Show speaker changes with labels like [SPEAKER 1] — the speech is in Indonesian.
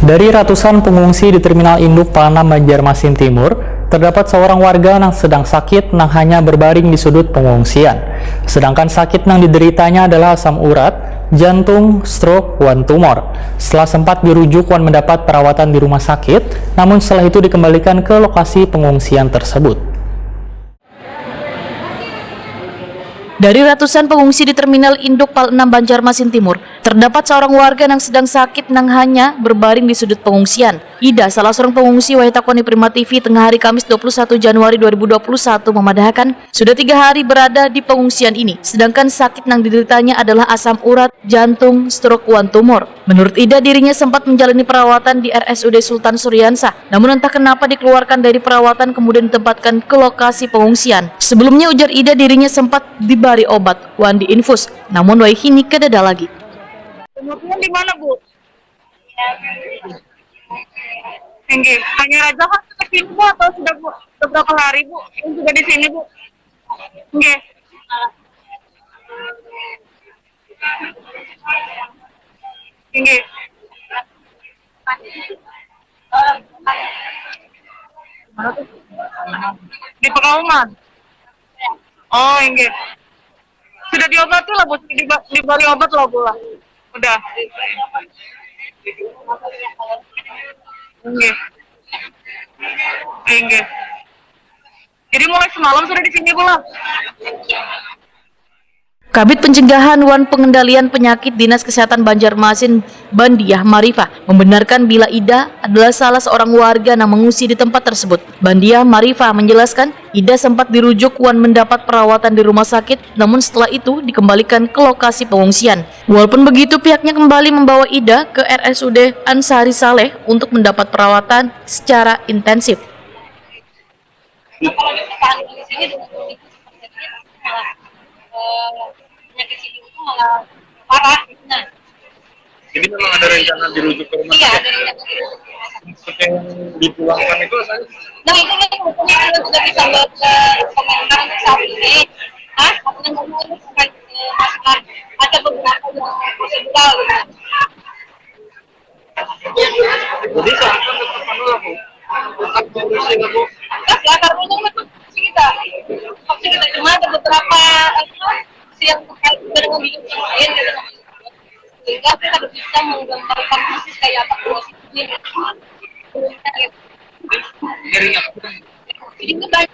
[SPEAKER 1] Dari ratusan pengungsi di Terminal Induk Palanam Banjarmasin Timur, terdapat seorang warga yang sedang sakit yang hanya berbaring di sudut pengungsian. Sedangkan sakit yang dideritanya adalah asam urat, jantung, stroke, wan tumor. Setelah sempat dirujuk, wan mendapat perawatan di rumah sakit, namun setelah itu dikembalikan ke lokasi pengungsian tersebut.
[SPEAKER 2] Dari ratusan pengungsi di Terminal Induk Palanam Banjarmasin Timur, terdapat seorang warga yang sedang sakit yang hanya berbaring di sudut pengungsian. Ida, salah seorang pengungsi Wahitakoni Prima TV, tengah hari Kamis 21 Januari 2021 memadahkan sudah 3 hari berada di pengungsian ini. Sedangkan sakit yang dideritanya adalah asam urat, jantung, stroke, wan tumor. Menurut Ida, dirinya sempat menjalani perawatan di RSUD Sultan Suryansah. Namun entah kenapa dikeluarkan dari perawatan kemudian ditempatkan ke lokasi pengungsian. Sebelumnya, ujar Ida, dirinya sempat diberi obat wan diinfus, namun kini kedada lagi.
[SPEAKER 3] Kemudian di mana, Bu? Enggak, hanya Raja kan ke sini, Bu, atau sudah beberapa hari, Bu? Yang juga di sini, Bu? Enggak. Enggak. Di Pekalongan? Oh, enggak. Sudah diobati lah, Bu. Diberi obat lah, Bu lah. Udah. Enggak. Enggak. Jadi mulai semalam sudah di sini, Bu lah.
[SPEAKER 2] Kabid Pencegahan wan Pengendalian Penyakit Dinas Kesehatan Banjarmasin, Bandiah Marifah, membenarkan bila Ida adalah salah seorang warga yang mengungsi di tempat tersebut. Bandiah Marifah menjelaskan, Ida sempat dirujuk wan mendapat perawatan di rumah sakit, namun setelah itu dikembalikan ke lokasi pengungsian. Walaupun begitu, pihaknya kembali membawa Ida ke RSUD Ansari Saleh untuk mendapat perawatan secara intensif.
[SPEAKER 4] Penyakit sini itu malah parah. Nah,
[SPEAKER 5] jadi memang ada rencana dirujuk ke rumah
[SPEAKER 4] iya,
[SPEAKER 5] sakit?
[SPEAKER 4] ada rencana dirujuk ke rumah sakit.
[SPEAKER 5] Seperti yang dipulangkan itu saya?
[SPEAKER 4] Nah, itu kan sebetulnya kita sudah bisa komentar untuk saat ini. Karena ngomong terkait masalah ada beberapa yang prosedural gitu.
[SPEAKER 5] Jadi seakan tetap menolak, Bu? Tetap mengurusi, Bu?
[SPEAKER 4] Ya, karena itu memang kita cuma ada beberapa yang terkait dengan hidup yang lain gitu. Sehingga kita bisa menggambarkan persis kayak apa prosesnya.
[SPEAKER 5] Dari apa?
[SPEAKER 4] Jadi itu banyak